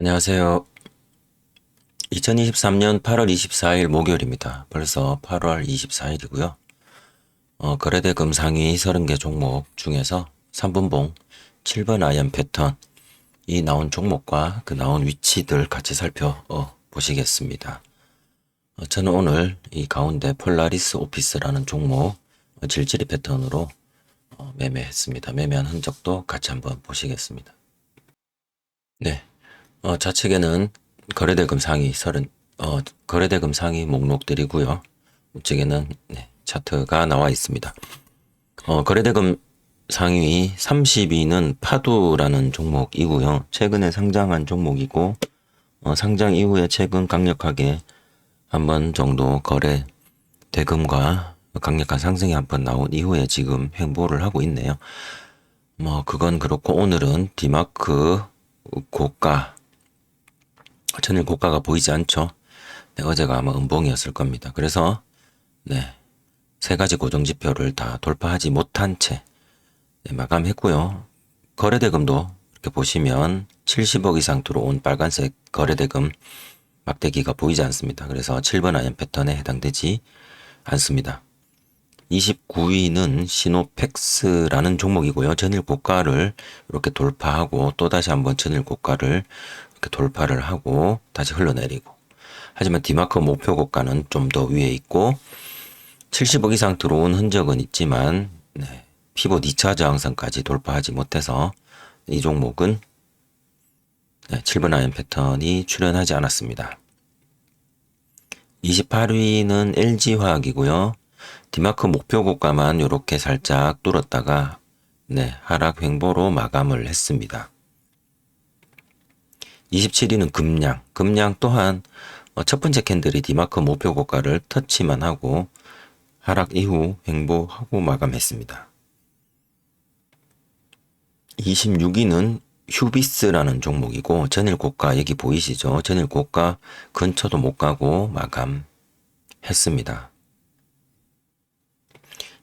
안녕하세요. 2023년 8월 24일 목요일입니다. 벌써 8월 24일이고요. 거래대금 상위 30개 종목 중에서 3분봉 7번 아이언 패턴 이 나온 종목과 그 나온 위치들 같이 살펴보시겠습니다. 저는 오늘 이 가운데 폴라리스 오피스라는 종목 질질이 패턴으로 매매했습니다. 매매한 흔적도 같이 한번 보시겠습니다. 네. 좌측에는 거래대금 상위 거래대금 상위 목록들이고요. 우측에는 차트가 나와 있습니다. 거래대금 상위 30위는 파두라는 종목이고요. 최근에 상장한 종목이고, 상장 이후에 최근 강력하게 한 번 정도 거래 대금과 강력한 상승이 한 번 나온 이후에 지금 횡보를 하고 있네요. 그건 그렇고 오늘은 디마크 고가 전일 고가가 보이지 않죠? 네, 어제가 아마 음봉이었을 겁니다. 그래서 세 가지 고정지표를 다 돌파하지 못한 채 마감했고요. 거래대금도 이렇게 보시면 70억 이상 들어온 빨간색 거래대금 막대기가 보이지 않습니다. 그래서 7번 아이언 패턴에 해당되지 않습니다. 29위는 시노펙스라는 종목이고요. 전일 고가를 이렇게 돌파하고 또다시 한번 전일 고가를 이렇게 돌파를 하고 다시 흘러내리고, 하지만 디마크 목표 고가는 좀 더 위에 있고 70억 이상 들어온 흔적은 있지만 피봇 2차 저항선까지 돌파하지 못해서 이 종목은 7번 아이언 패턴이 출현하지 않았습니다. 28위는 LG화학이고요. 디마크 목표 고가만 이렇게 살짝 뚫었다가 하락 횡보로 마감을 했습니다. 27위는 금양 또한 첫 번째 캔들이 디마크 목표 고가를 터치만 하고 하락 이후 횡보하고 마감했습니다. 26위는 휴비스라는 종목이고 전일 고가 여기 보이시죠? 전일 고가 근처도 못 가고 마감했습니다.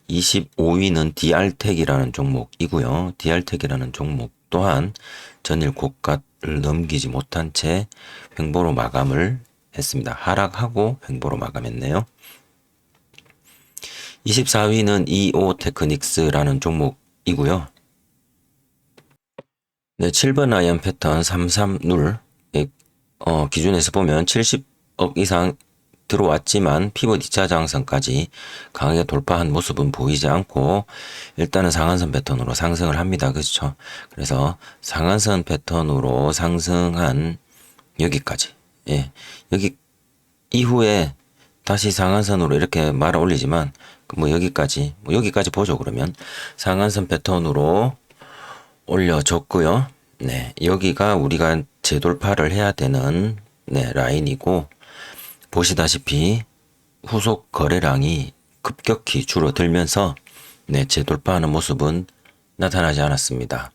25위는 디알텍이라는 종목이고요. 디알텍이라는 종목 또한 전일 고가를 넘기지 못한 채 횡보로 마감을 했습니다. 하락하고 횡보로 마감했네요. 24위는 이오테크닉스라는 종목이고요. 7번 아이언 패턴 33눌 기준에서 보면 70억 이상 들어왔지만 피봇 2차 저항선까지 강하게 돌파한 모습은 보이지 않고 일단은 상한선 패턴으로 상승을 합니다. 그렇죠? 그래서 상한선 패턴으로 상승한 여기까지, 여기 이후에 다시 상한선으로 이렇게 말아 올리지만 여기까지 보죠. 그러면 상한선 패턴으로 올려줬고요. 여기가 우리가 재돌파를 해야 되는 라인이고, 보시다시피 후속 거래량이 급격히 줄어들면서 재돌파하는 모습은 나타나지 않았습니다.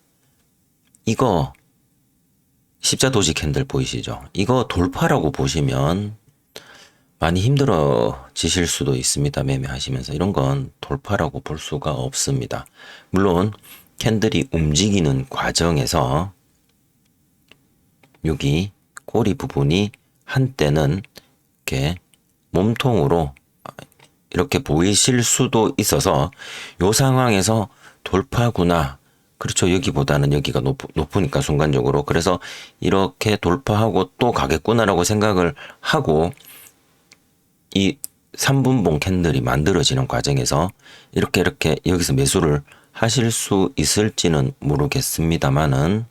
이거 십자 도지 캔들 보이시죠? 이거 돌파라고 보시면 많이 힘들어지실 수도 있습니다. 매매하시면서 이런 건 돌파라고 볼 수가 없습니다. 물론 캔들이 움직이는 과정에서 여기 꼬리 부분이 한때는 이렇게 몸통으로 이렇게 보이실 수도 있어서 요 상황에서 돌파구나. 그렇죠. 여기보다는 여기가 높으니까 순간적으로. 그래서 이렇게 돌파하고 또 가겠구나라고 생각을 하고 이 3분봉 캔들이 만들어지는 과정에서 이렇게 여기서 매수를 하실 수 있을지는 모르겠습니다만은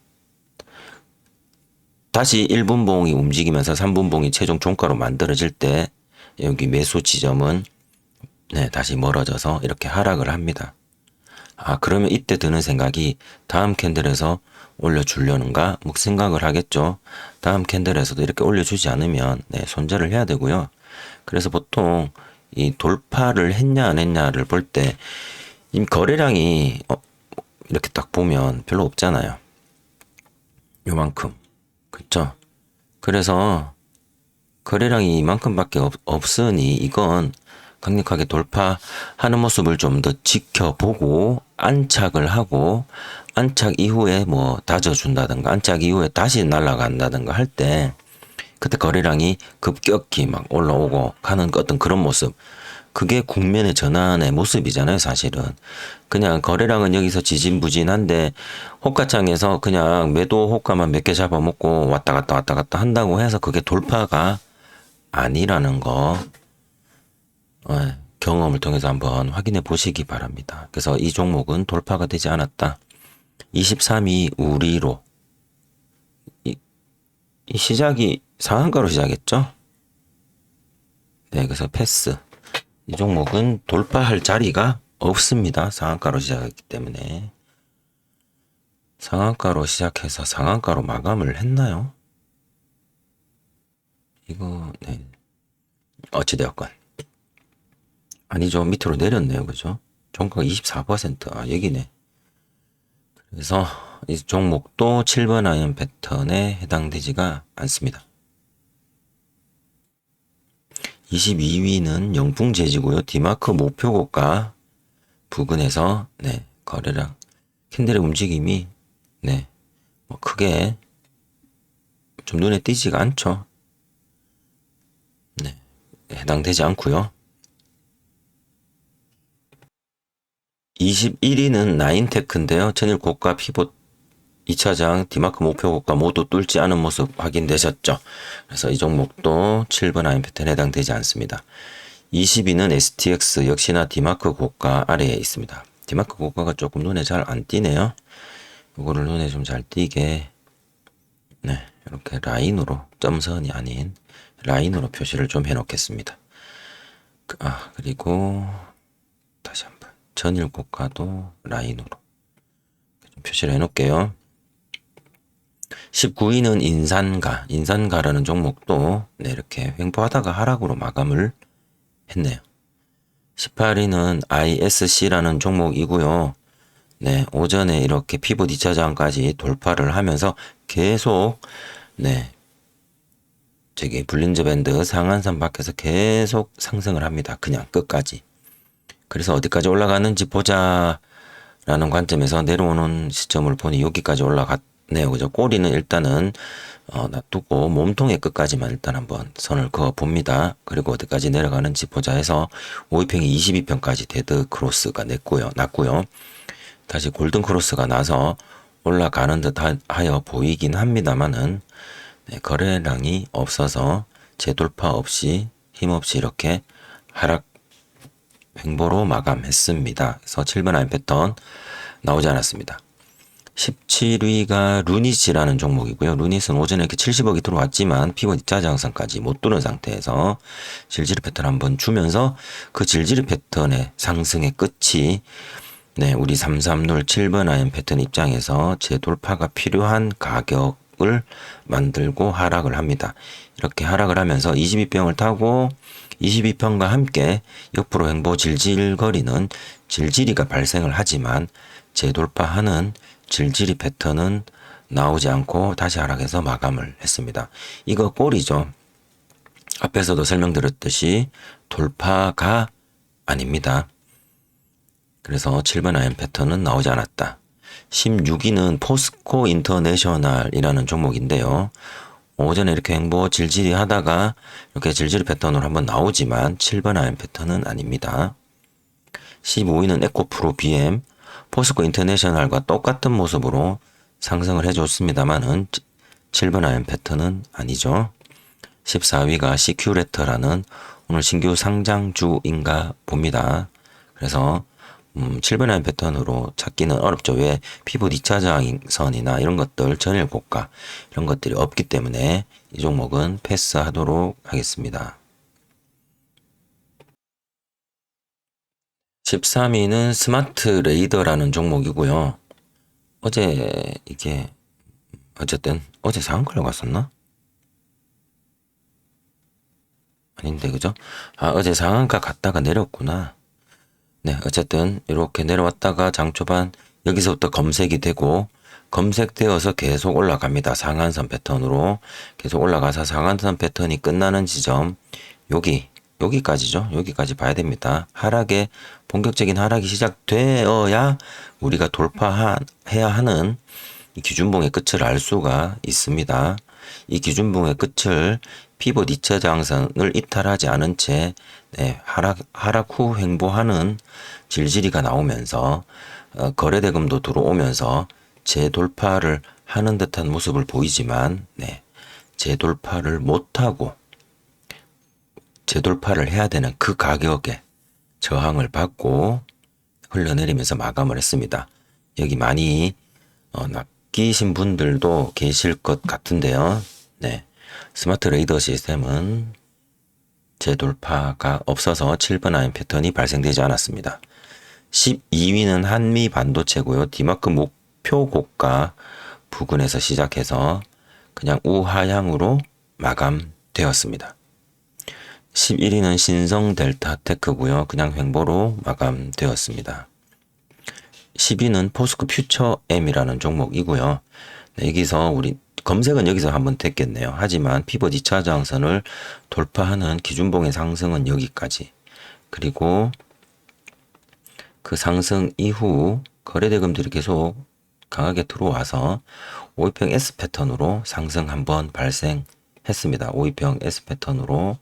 다시 1분봉이 움직이면서 3분봉이 최종 종가로 만들어질 때 여기 매수 지점은 다시 멀어져서 이렇게 하락을 합니다. 그러면 이때 드는 생각이 다음 캔들에서 올려주려는가? 생각을 하겠죠. 다음 캔들에서도 이렇게 올려주지 않으면 손절을 해야 되고요. 그래서 보통 이 돌파를 했냐 안 했냐를 볼 때 이 거래량이 이렇게 딱 보면 별로 없잖아요. 요만큼. 그쵸? 그래서 거래량이 이만큼밖에 없으니 이건 강력하게 돌파하는 모습을 좀 더 지켜보고 안착을 하고 안착 이후에 뭐 다져준다든가 안착 이후에 다시 날아간다든가 할 때 그때 거래량이 급격히 막 올라오고 가는 어떤 그런 모습, 그게 국면의 전환의 모습이잖아요, 사실은. 그냥 거래량은 여기서 지진부진한데 호가창에서 그냥 매도 호가만 몇 개 잡아먹고 왔다 갔다 왔다 갔다 한다고 해서 그게 돌파가 아니라는 거 경험을 통해서 한번 확인해 보시기 바랍니다. 그래서 이 종목은 돌파가 되지 않았다. 23위 우리로 이 시작이 상한가로 시작했죠. 네, 그래서 패스. 이 종목은 돌파할 자리가 없습니다. 상한가로 시작했기 때문에. 상한가로 시작해서 상한가로 마감을 했나요? 이거 네. 어찌되었건 아니죠. 밑으로 내렸네요. 그죠? 종가가 24%. 아, 여기네. 그래서 이 종목도 7번 아이언 패턴에 해당되지가 않습니다. 22위는 영풍재지고요. 디마크 목표고가 부근에서 네, 거래량 캔들의 움직임이 네, 뭐 크게 좀 눈에 띄지가 않죠. 네, 해당되지 않고요. 21위는 나인테크인데요. 전일 고가 피봇 2차장 디마크 목표 고가 모두 뚫지 않은 모습 확인되셨죠. 그래서 이 종목도 7번 아이언 패턴에 해당되지 않습니다. 20위는 STX 역시나 디마크 고가 아래에 있습니다. 디마크 고가가 조금 눈에 잘 안 띄네요. 이거를 눈에 좀 잘 띄게 네, 이렇게 라인으로 점선이 아닌 라인으로 표시를 좀 해놓겠습니다. 그리고 다시 한번 전일 고가도 라인으로 좀 표시를 해놓을게요. 19위는 인산가라는 종목도 네, 이렇게 횡보하다가 하락으로 마감을 했네요. 18위는 ISC라는 종목이고요. 네, 오전에 이렇게 피봇 2차장까지 돌파를 하면서 계속 네, 저기 볼린저 밴드 상한선 밖에서 계속 상승을 합니다. 그냥 끝까지. 그래서 어디까지 올라가는지 보자라는 관점에서 내려오는 시점을 보니 여기까지 올라갔네요. 그죠? 꼬리는 일단은 놔두고 몸통의 끝까지만 일단 한번 선을 그어 봅니다. 그리고 어디까지 내려가는지 보자 해서 5위평이 22평까지 데드 크로스가 났고요. 다시 골든 크로스가 나서 올라가는 듯 하여 보이긴 합니다만은 네, 거래량이 없어서 재돌파 없이 힘없이 이렇게 하락 횡보로 마감했습니다. 그래서 7번 아이언 패턴 나오지 않았습니다. 17위가 루닛이라는 종목이고요. 루닛은 오전에 이렇게 70억이 들어왔지만 피봇 2차 장선까지 못 뚫은 상태에서 질질 패턴 한번 주면서 그 질질 패턴의 상승의 끝이 네, 우리 330 7번 아이언 패턴 입장에서 재돌파가 필요한 가격을 만들고 하락을 합니다. 이렇게 하락을 하면서 22평을 타고 22평과 함께 옆으로 횡보 질질거리는 질질이가 발생을 하지만 재돌파하는 질질이 패턴은 나오지 않고 다시 하락해서 마감을 했습니다. 이거 꼴이죠. 앞에서도 설명드렸듯이 돌파가 아닙니다. 그래서 7번 아이언 패턴은 나오지 않았다. 16위는 포스코 인터내셔널이라는 종목인데요. 오전에 이렇게 횡보 질질이 하다가 이렇게 질질 패턴으로 한번 나오지만 7번 아이언 패턴은 아닙니다. 15위는 에코프로 BM 포스코 인터내셔널과 똑같은 모습으로 상승을 해줬습니다만은 7번 아이언 패턴은 아니죠. 14위가 CQ레터라는 오늘 신규 상장주인가 봅니다. 그래서 7번 아이언 패턴으로 찾기는 어렵죠. 왜 피봇 2차장선이나 이런 것들 전일 고가 이런 것들이 없기 때문에 이 종목은 패스하도록 하겠습니다. 13위는 스마트 레이더라는 종목이고요. 어제 이게 어쨌든 어제 상한가로 갔었나? 아닌데 그죠? 어제 상한가 갔다가 내렸구나. 네, 어쨌든 이렇게 내려왔다가 장 초반 여기서부터 검색이 되고 검색되어서 계속 올라갑니다. 상한선 패턴으로 계속 올라가서 상한선 패턴이 끝나는 지점 여기 여기까지죠. 여기까지 봐야 됩니다. 본격적인 하락이 시작되어야 우리가 돌파해야 하는 이 기준봉의 끝을 알 수가 있습니다. 이 기준봉의 끝을 피봇 2차 장선을 이탈하지 않은 채 하락 후 횡보하는 질질이가 나오면서 거래대금도 들어오면서 재돌파를 하는 듯한 모습을 보이지만 재돌파를 못하고 재돌파를 해야 되는 그 가격에 저항을 받고 흘러내리면서 마감을 했습니다. 여기 많이 낚이신 분들도 계실 것 같은데요. 스마트 레이더 시스템은 재돌파가 없어서 7번 아이언 패턴이 발생되지 않았습니다. 12위는 한미 반도체고요. 디마크 목표 고가 부근에서 시작해서 그냥 우하향으로 마감되었습니다. 11위는 신성 델타 테크고요. 그냥 횡보로 마감되었습니다. 10위는 포스코 퓨처 M이라는 종목이고요. 여기서 우리 검색은 여기서 한번 됐겠네요. 하지만 피벗 2차 저항선을 돌파하는 기준봉의 상승은 여기까지. 그리고 그 상승 이후 거래대금들이 계속 강하게 들어와서 5위평 S 패턴으로 상승 한번 발생했습니다. 5위평 S 패턴으로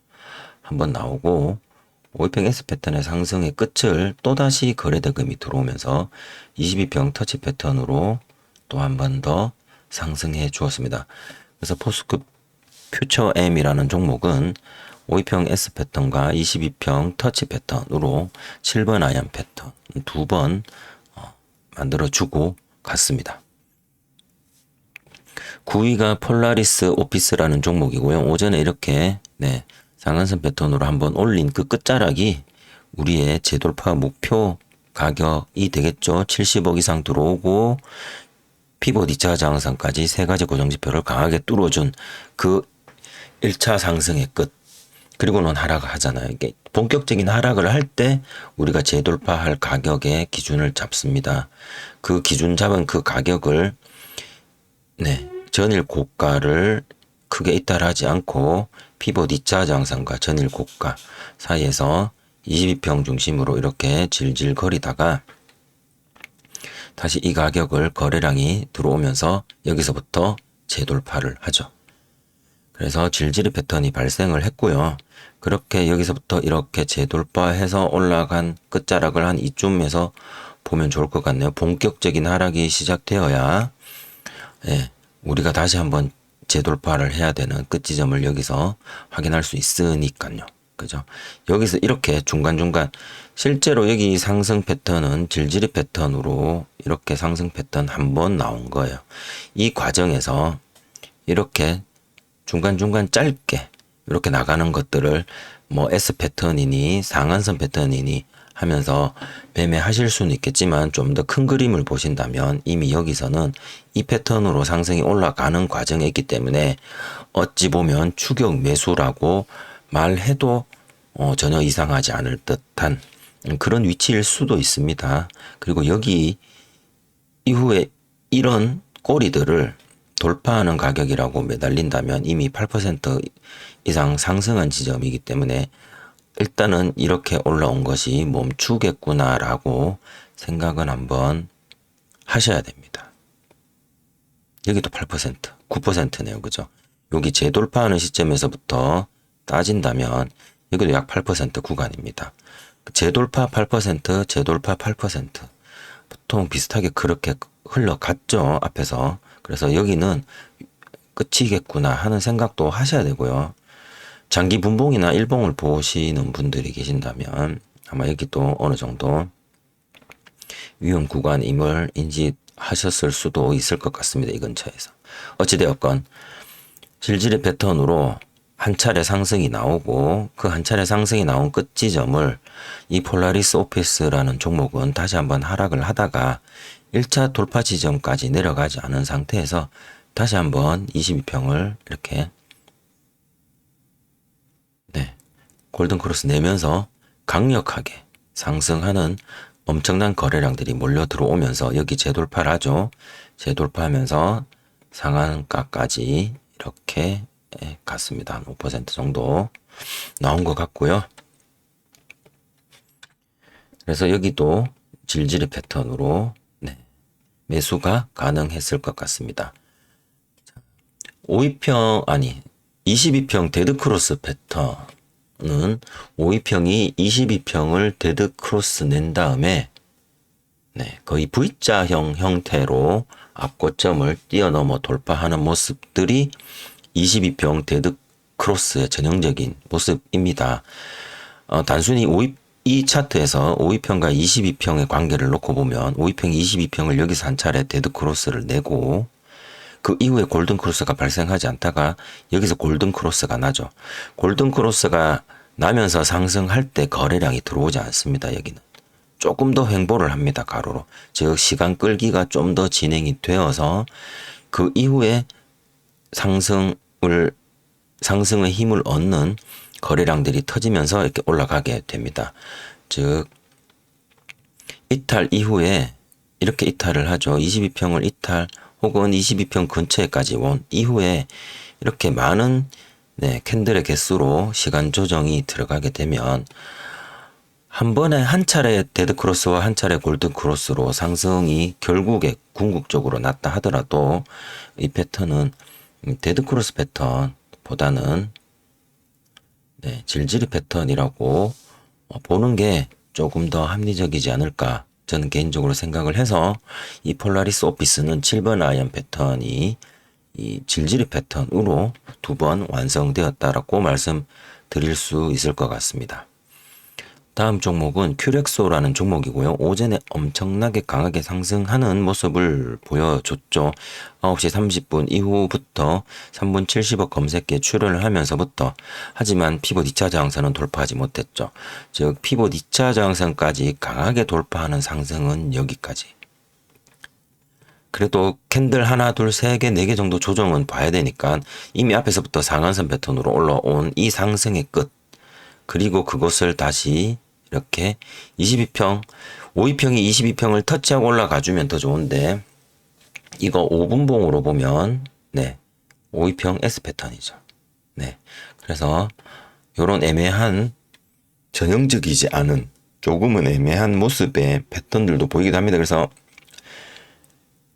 한번 나오고 5위평 S 패턴의 상승의 끝을 또다시 거래대금이 들어오면서 22평 터치 패턴으로 또 한 번 더 상승해 주었습니다. 그래서 포스코 퓨처 M이라는 종목은 5위평 S 패턴과 22평 터치 패턴으로 7번 아이언 패턴 두 번 만들어주고 갔습니다. 9위가 폴라리스 오피스라는 종목이고요. 오전에 이렇게 상한선 패턴으로 한번 올린 그 끝자락이 우리의 재돌파 목표 가격이 되겠죠. 70억 이상 들어오고 피봇 2차 장악선까지 세 가지 고정지표를 강하게 뚫어준 그 1차 상승의 끝. 그리고는 하락을 하잖아요. 이게 본격적인 하락을 할 때 우리가 재돌파할 가격의 기준을 잡습니다. 그 기준 잡은 그 가격을 전일 고가를 크게 이탈하지 않고 피봇 2차 장악선과 전일 고가 사이에서 22평 중심으로 이렇게 질질 거리다가 다시 이 가격을 거래량이 들어오면서 여기서부터 재돌파를 하죠. 그래서 질질의 패턴이 발생을 했고요. 그렇게 여기서부터 이렇게 재돌파해서 올라간 끝자락을 한 이쯤에서 보면 좋을 것 같네요. 본격적인 하락이 시작되어야 우리가 다시 한번 재돌파를 해야 되는 끝 지점을 여기서 확인할 수 있으니까요. 그죠? 여기서 이렇게 중간중간 실제로 여기 상승 패턴은 질질의 패턴으로 이렇게 상승 패턴 한 번 나온 거예요. 이 과정에서 이렇게 중간중간 짧게 이렇게 나가는 것들을 뭐 S 패턴이니 상한선 패턴이니 하면서 매매하실 수는 있겠지만 좀 더 큰 그림을 보신다면 이미 여기서는 이 패턴으로 상승이 올라가는 과정에 있기 때문에 어찌 보면 추격 매수라고 말해도 전혀 이상하지 않을 듯한 그런 위치일 수도 있습니다. 그리고 여기 이후에 이런 꼬리들을 돌파하는 가격이라고 매달린다면 이미 8% 이상 상승한 지점이기 때문에 일단은 이렇게 올라온 것이 멈추겠구나라고 생각은 한번 하셔야 됩니다. 여기도 8%, 9%네요. 그죠? 여기 재돌파하는 시점에서부터 따진다면 여기도 약 8% 구간입니다. 재돌파 8%, 재돌파 8%. 보통 비슷하게 그렇게 흘러갔죠. 앞에서. 그래서 여기는 끝이겠구나 하는 생각도 하셔야 되고요. 장기 분봉이나 일봉을 보시는 분들이 계신다면 아마 여기도 어느 정도 위험 구간임을 인지하셨을 수도 있을 것 같습니다. 이 근처에서. 어찌되었건 질질의 패턴으로 한 차례 상승이 나오고 그 한 차례 상승이 나온 끝 지점을 이 폴라리스 오피스라는 종목은 다시 한번 하락을 하다가 1차 돌파 지점까지 내려가지 않은 상태에서 다시 한번 22평을 이렇게 골든크로스 내면서 강력하게 상승하는 엄청난 거래량들이 몰려 들어오면서 여기 재돌파를 하죠. 재돌파하면서 상한가까지 이렇게 갔습니다. 한 5% 정도 나온 것 같고요. 그래서 여기도 질질의 패턴으로 네, 매수가 가능했을 것 같습니다. 5위평 아니 22평 데드크로스 패턴은 5위평이 22평을 데드크로스 낸 다음에 네, 거의 V자형 형태로 앞고점을 뛰어넘어 돌파하는 모습들이 22평 데드크로스의 전형적인 모습입니다. 단순히 이 차트에서 5위평과 22평의 관계를 놓고 보면 5위평 22평을 여기서 한 차례 데드크로스를 내고 그 이후에 골든크로스가 발생하지 않다가 여기서 골든크로스가 나죠. 골든크로스가 나면서 상승할 때 거래량이 들어오지 않습니다. 여기는. 조금 더 횡보를 합니다. 가로로. 즉 시간 끌기가 좀 더 진행이 되어서 그 이후에 상승의 힘을 얻는 거래량들이 터지면서 이렇게 올라가게 됩니다. 즉 이탈 이후에 이렇게 이탈을 하죠. 22평을 이탈 혹은 22평 근처에까지 온 이후에 이렇게 많은 네, 캔들의 개수로 시간 조정이 들어가게 되면 한 번에 한 차례 데드크로스와 한 차례 골든크로스로 상승이 결국에 궁극적으로 났다 하더라도 이 패턴은 데드크로스 패턴보다는 네, 질질이 패턴이라고 보는 게 조금 더 합리적이지 않을까 저는 개인적으로 생각을 해서 이 폴라리스 오피스는 7번 아이언 패턴이 이 질질이 패턴으로 2번 완성되었다라고 말씀드릴 수 있을 것 같습니다. 다음 종목은 큐렉소라는 종목이고요. 오전에 엄청나게 강하게 상승하는 모습을 보여줬죠. 9시 30분 이후부터 3분 70억 검색기에 출현을 하면서부터 하지만 피봇 2차 저항선은 돌파하지 못했죠. 즉 피봇 2차 저항선까지 강하게 돌파하는 상승은 여기까지. 그래도 캔들 하나, 둘, 세 개, 네 개 정도 조정은 봐야 되니까 이미 앞에서부터 상한선 패턴으로 올라온 이 상승의 끝. 그리고 그것을 다시 이렇게 22평, 5위평이 22평을 터치하고 올라가주면 더 좋은데 이거 5분봉으로 보면 네, 5위평 S 패턴이죠. 네, 그래서 요런 애매한 전형적이지 않은 조금은 애매한 모습의 패턴들도 보이기도 합니다. 그래서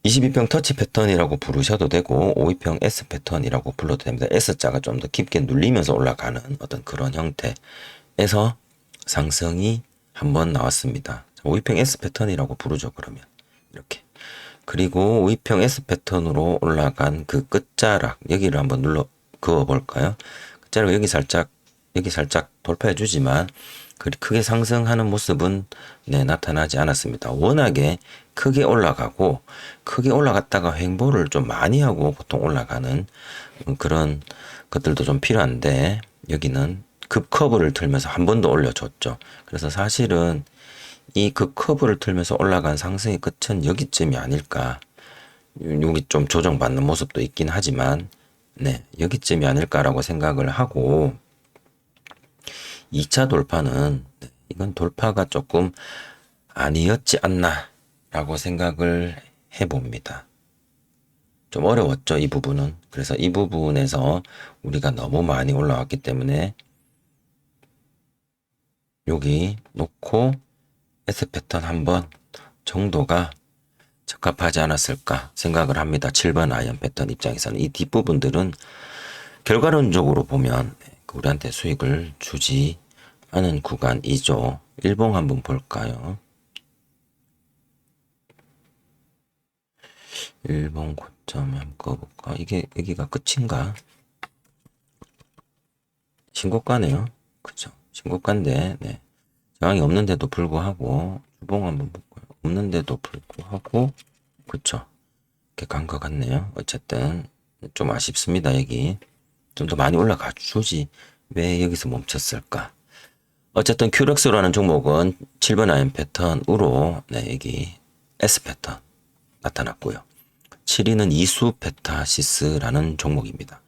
22평 터치 패턴이라고 부르셔도 되고 5위평 S 패턴이라고 불러도 됩니다. S자가 좀 더 깊게 눌리면서 올라가는 어떤 그런 형태에서 상승이 한번 나왔습니다. 5위평 S 패턴이라고 부르죠. 그러면 이렇게 그리고 5위평 S 패턴으로 올라간 그 끝자락 여기를 한번 눌러 그어 볼까요? 끝자락 여기 살짝 돌파해 주지만 그리 크게 상승하는 모습은 네, 나타나지 않았습니다. 워낙에 크게 올라가고 크게 올라갔다가 횡보를 좀 많이 하고 보통 올라가는 그런 것들도 좀 필요한데 여기는 급커브를 틀면서 한 번 더 올려줬죠. 그래서 사실은 이 급커브를 틀면서 올라간 상승의 끝은 여기쯤이 아닐까. 여기 좀 조정받는 모습도 있긴 하지만 네, 여기쯤이 아닐까라고 생각을 하고 2차 돌파는 이건 돌파가 조금 아니었지 않나 라고 생각을 해봅니다. 좀 어려웠죠, 이 부분은. 그래서 이 부분에서 우리가 너무 많이 올라왔기 때문에 여기 놓고 S 패턴 한번 정도가 적합하지 않았을까 생각을 합니다. 7번 아이언 패턴 입장에서는 이 뒷부분들은 결과론적으로 보면 우리한테 수익을 주지 않은 구간이죠. 일봉 한번 볼까요? 일봉 고점 한번 꺼볼까? 이게 여기가 끝인가? 신고가네요. 그죠? 신고가인데 네. 저항이 없는데도 불구하고 주봉 한번 볼까요? 없는데도 불구하고 그쵸? 이렇게 간 것 같네요. 어쨌든 좀 아쉽습니다. 여기 좀 더 많이 올라가 주지 왜 여기서 멈췄을까? 어쨌든 큐렉스라는 종목은 7번 아이언 패턴으로 네, 여기 S 패턴 나타났고요. 7위는 이수페타시스라는 종목입니다.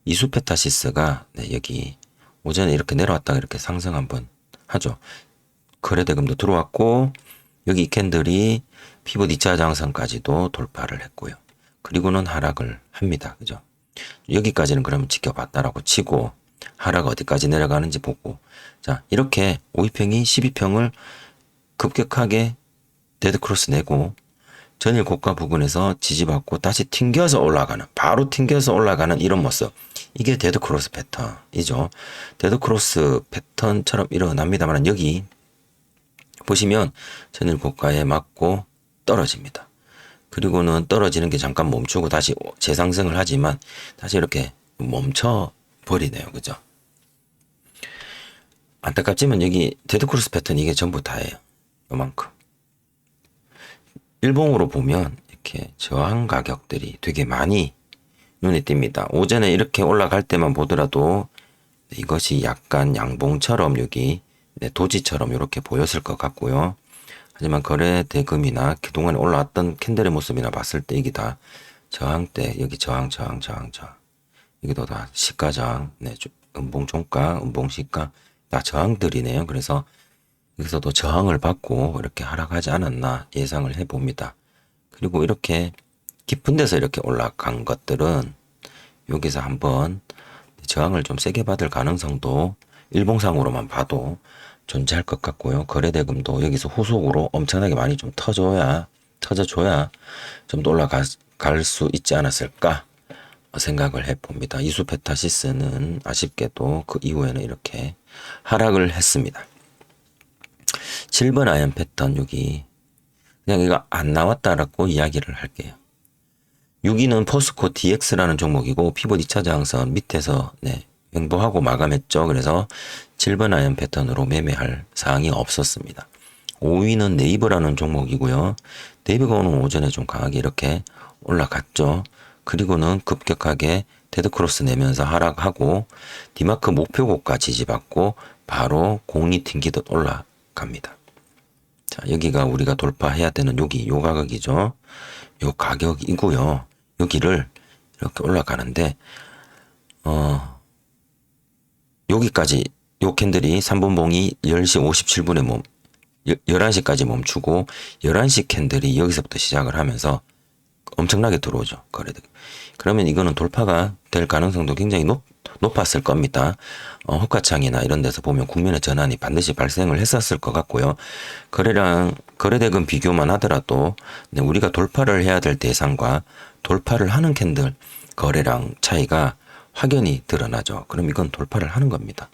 이수페타시스가 네, 여기 오전에 이렇게 내려왔다가 이렇게 상승 한번 하죠. 거래대금도 들어왔고 여기 이 캔들이 피봇 2차 장선까지도 돌파를 했고요. 그리고는 하락을 합니다. 그죠? 여기까지는 그러면 지켜봤다라고 치고 하락 어디까지 내려가는지 보고 자 이렇게 5위평이 12평을 급격하게 데드크로스 내고 전일 고가 부근에서 지지받고 다시 튕겨서 올라가는, 바로 튕겨서 올라가는 이런 모습. 이게 데드크로스 패턴이죠. 데드크로스 패턴처럼 일어납니다만 여기 보시면 전일 고가에 맞고 떨어집니다. 그리고는 떨어지는 게 잠깐 멈추고 다시 재상승을 하지만 다시 이렇게 멈춰 버리네요. 그죠? 안타깝지만 여기 데드크로스 패턴 이게 전부 다예요. 요만큼. 일봉으로 보면 이렇게 저항 가격들이 되게 많이 눈에 띕니다. 오전에 이렇게 올라갈 때만 보더라도 이것이 약간 양봉처럼 여기 도지처럼 이렇게 보였을 것 같고요. 하지만 거래 대금이나 그동안에 올라왔던 캔들의 모습이나 봤을 때 이게 다 저항대, 여기 저항. 이게도 다 시가 저항, 음봉 종가, 음봉 시가 다 저항들이네요. 그래서 여기서도 저항을 받고 이렇게 하락하지 않았나 예상을 해봅니다. 그리고 이렇게 깊은 데서 이렇게 올라간 것들은 여기서 한번 저항을 좀 세게 받을 가능성도 일봉상으로만 봐도 존재할 것 같고요. 거래대금도 여기서 후속으로 엄청나게 많이 좀 터져줘야 좀 더 올라갈 수 있지 않았을까 생각을 해봅니다. 이수페타시스는 아쉽게도 그 이후에는 이렇게 하락을 했습니다. 7번 아이언 패턴 여기 그냥 이거 안 나왔다라고 이야기를 할게요. 6위는 포스코 DX라는 종목이고 피봇 2차 저항선 밑에서 횡보하고 마감했죠. 그래서 7번 아이언 패턴으로 매매할 사항이 없었습니다. 5위는 네이버라는 종목이고요. 네이버가 오늘 오전에 좀 강하게 이렇게 올라갔죠. 그리고는 급격하게 데드크로스 내면서 하락하고 디마크 목표고가 지지받고 바로 공이 튕기듯 올라갑니다. 자, 여기가 우리가 돌파해야 되는 여기 요 가격이죠. 요 가격이고요. 여기를 이렇게 올라가는데 여기까지 요 캔들이 3분봉이 10시 57분에 11시까지 멈추고 11시 캔들이 여기서부터 시작을 하면서 엄청나게 들어오죠. 거래들. 그러면 이거는 돌파가 될 가능성도 굉장히 높았을 겁니다. 호가창이나 이런 데서 보면 국면의 전환이 반드시 발생을 했었을 것 같고요. 거래대금 비교만 하더라도 우리가 돌파를 해야 될 대상과 돌파를 하는 캔들 거래량 차이가 확연히 드러나죠. 그럼 이건 돌파를 하는 겁니다.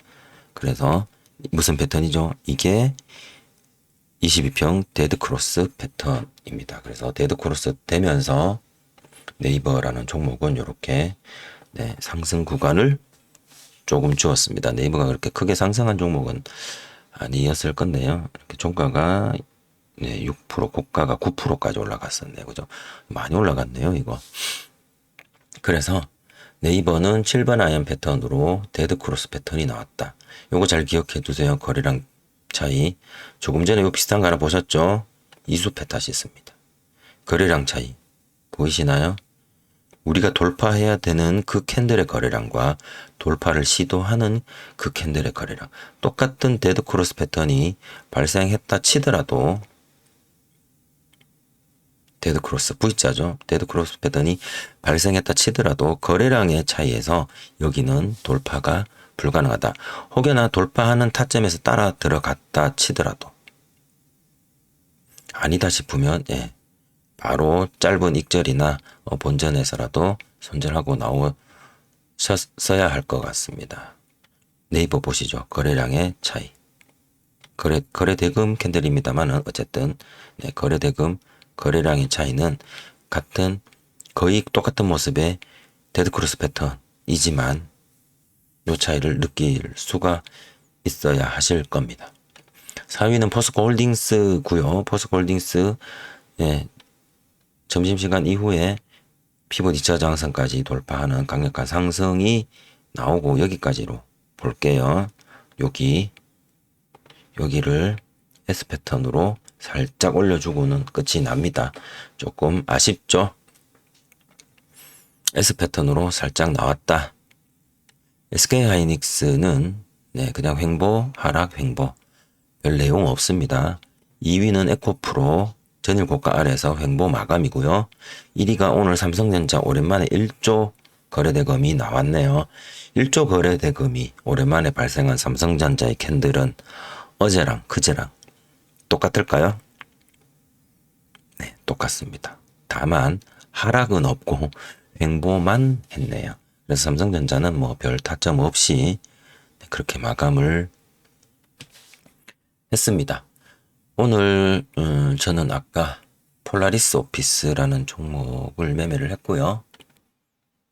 그래서 무슨 패턴이죠? 이게 22평 데드크로스 패턴입니다. 그래서 데드크로스 되면서 네이버라는 종목은 이렇게 상승 구간을 조금 주었습니다. 네이버가 그렇게 크게 상승한 종목은 아니었을 건데요. 이렇게 종가가 6% 고가가 9%까지 올라갔었네요. 그죠? 많이 올라갔네요, 이거. 그래서 네이버는 7번 아이언 패턴으로 데드크로스 패턴이 나왔다. 요거 잘 기억해 두세요. 거래량 차이. 조금 전에 이거 비슷한 거 하나 보셨죠? 이수페타시스입니다. 거래량 차이. 보이시나요? 우리가 돌파해야 되는 그 캔들의 거래량과 돌파를 시도하는 그 캔들의 거래량. 똑같은 데드크로스 패턴이 발생했다 치더라도 데드크로스 V자죠. 데드크로스 패턴이 발생했다 치더라도 거래량의 차이에서 여기는 돌파가 불가능하다. 혹여나 돌파하는 타점에서 따라 들어갔다 치더라도 아니다 싶으면 바로 짧은 익절이나 본전에서라도 손절하고 나오셨어야 할 것 같습니다. 네이버 보시죠. 거래량의 차이. 거래대금 캔들입니다만은 어쨌든 거래대금 거래량의 차이는 거의 똑같은 모습의 데드크로스 패턴이지만 이 차이를 느낄 수가 있어야 하실 겁니다. 4위는 포스코홀딩스고요. 포스코홀딩스 점심시간 이후에 피봇 2차 저항선까지 돌파하는 강력한 상승이 나오고 여기까지로 볼게요. 여기를 S 패턴으로 살짝 올려주고는 끝이 납니다. 조금 아쉽죠? S 패턴으로 살짝 나왔다. SK하이닉스는 그냥 횡보, 하락, 횡보. 별 내용 없습니다. 2위는 에코프로 전일 고가 아래에서 횡보 마감이고요. 1위가 오늘 삼성전자 오랜만에 1조 거래대금이 나왔네요. 1조 거래대금이 오랜만에 발생한 삼성전자의 캔들은 어제랑 그제랑 똑같을까요? 네, 똑같습니다. 다만 하락은 없고 횡보만 했네요. 그래서 삼성전자는 뭐 별 타점 없이 그렇게 마감을 했습니다. 오늘 저는 아까 폴라리스 오피스라는 종목을 매매를 했고요.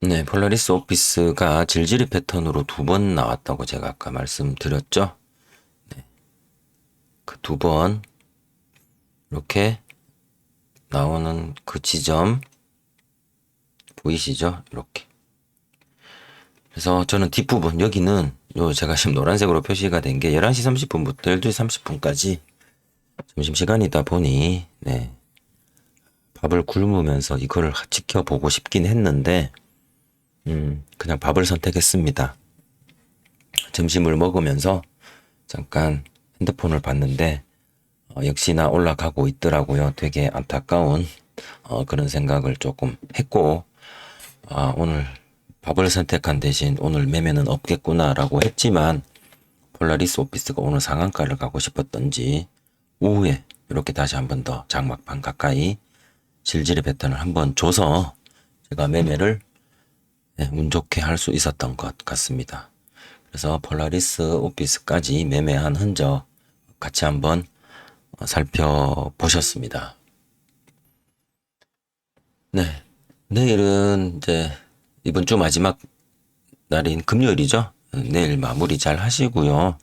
네, 폴라리스 오피스가 질질이 패턴으로 2번 나왔다고 제가 아까 말씀드렸죠. 네, 그 2번 이렇게 나오는 그 지점 보이시죠? 이렇게. 그래서 저는 뒷부분 여기는 요 제가 지금 노란색으로 표시가 된 게 11시 30분부터 12시 30분까지 점심시간이다 보니 네, 밥을 굶으면서 이거를 지켜보고 싶긴 했는데 그냥 밥을 선택했습니다. 점심을 먹으면서 잠깐 핸드폰을 봤는데 역시나 올라가고 있더라고요. 되게 안타까운 그런 생각을 조금 했고 오늘 밥을 선택한 대신 오늘 매매는 없겠구나라고 했지만 폴라리스 오피스가 오늘 상한가를 가고 싶었던지 오후에 이렇게 다시 한 번 더 장막판 가까이 질질의 패턴을 한번 줘서 제가 매매를 운 좋게 할 수 있었던 것 같습니다. 그래서 폴라리스 오피스까지 매매한 흔적 같이 한번 살펴보셨습니다. 네. 내일은 이제 이번 주 마지막 날인 금요일이죠. 내일 마무리 잘 하시고요.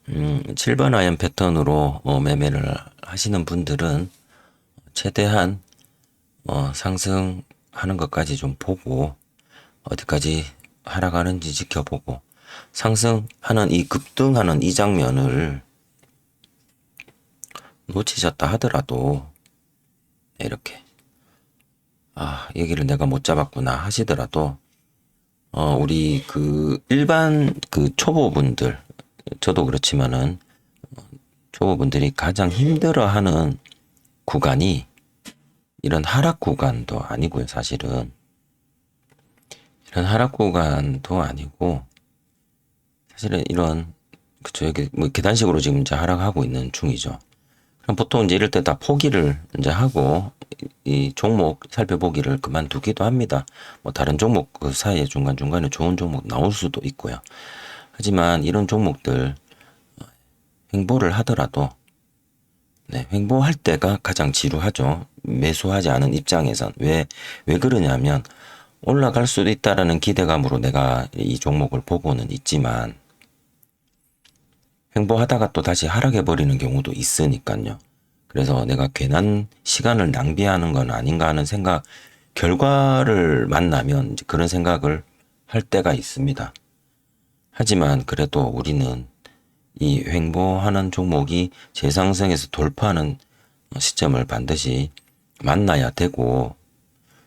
7번 아이언 패턴으로 매매를 하시는 분들은 최대한 상승하는 것까지 좀 보고 어디까지 하락하는지 지켜보고 상승하는 이 급등하는 이 장면을 놓치셨다 하더라도 이렇게 여기를 내가 못 잡았구나 하시더라도 우리 그 일반 그 초보분들 저도 그렇지만은 초보분들이 가장 힘들어하는 구간이 이런 하락 구간도 아니고요. 사실은 이런 하락 구간도 아니고 사실은 이런 그쵸 여기 뭐 계단식으로 지금 이제 하락하고 있는 중이죠. 그럼 보통 이제 이럴 때 다 포기를 이제 하고 이 종목 살펴보기를 그만두기도 합니다. 뭐 다른 종목 그 사이에 중간중간에 좋은 종목 나올 수도 있고요. 하지만 이런 종목들 횡보를 하더라도 네, 횡보할 때가 가장 지루하죠. 매수하지 않은 입장에선 왜 그러냐면 올라갈 수도 있다라는 기대감으로 내가 이 종목을 보고는 있지만 횡보하다가 또 다시 하락해 버리는 경우도 있으니까요. 그래서 내가 괜한 시간을 낭비하는 건 아닌가 하는 생각, 결과를 만나면 이제 그런 생각을 할 때가 있습니다. 하지만 그래도 우리는 이 횡보하는 종목이 재상승에서 돌파하는 시점을 반드시 만나야 되고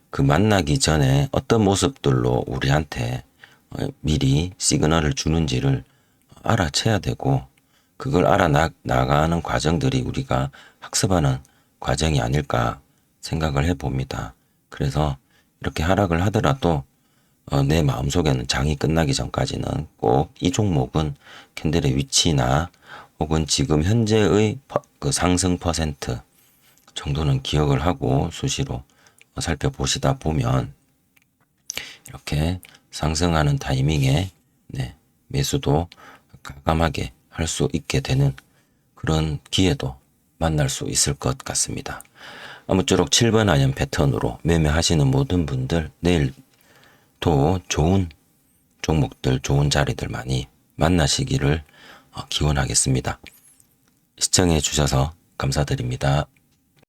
그 만나기 전에 어떤 모습들로 우리한테 미리 시그널을 주는지를 알아채야 되고 그걸 알아나가는 과정들이 우리가 학습하는 과정이 아닐까 생각을 해봅니다. 그래서 이렇게 하락을 하더라도 내 마음속에는 장이 끝나기 전까지는 꼭 이 종목은 캔들의 위치나 혹은 지금 현재의 그 상승 퍼센트 정도는 기억을 하고 수시로 살펴보시다 보면 이렇게 상승하는 타이밍에 네, 매수도 과감하게 할 수 있게 되는 그런 기회도 만날 수 있을 것 같습니다. 아무쪼록 7번 아이언 패턴으로 매매하시는 모든 분들 내일도 좋은 종목들, 좋은 자리들 많이 만나시기를 기원하겠습니다. 시청해 주셔서 감사드립니다.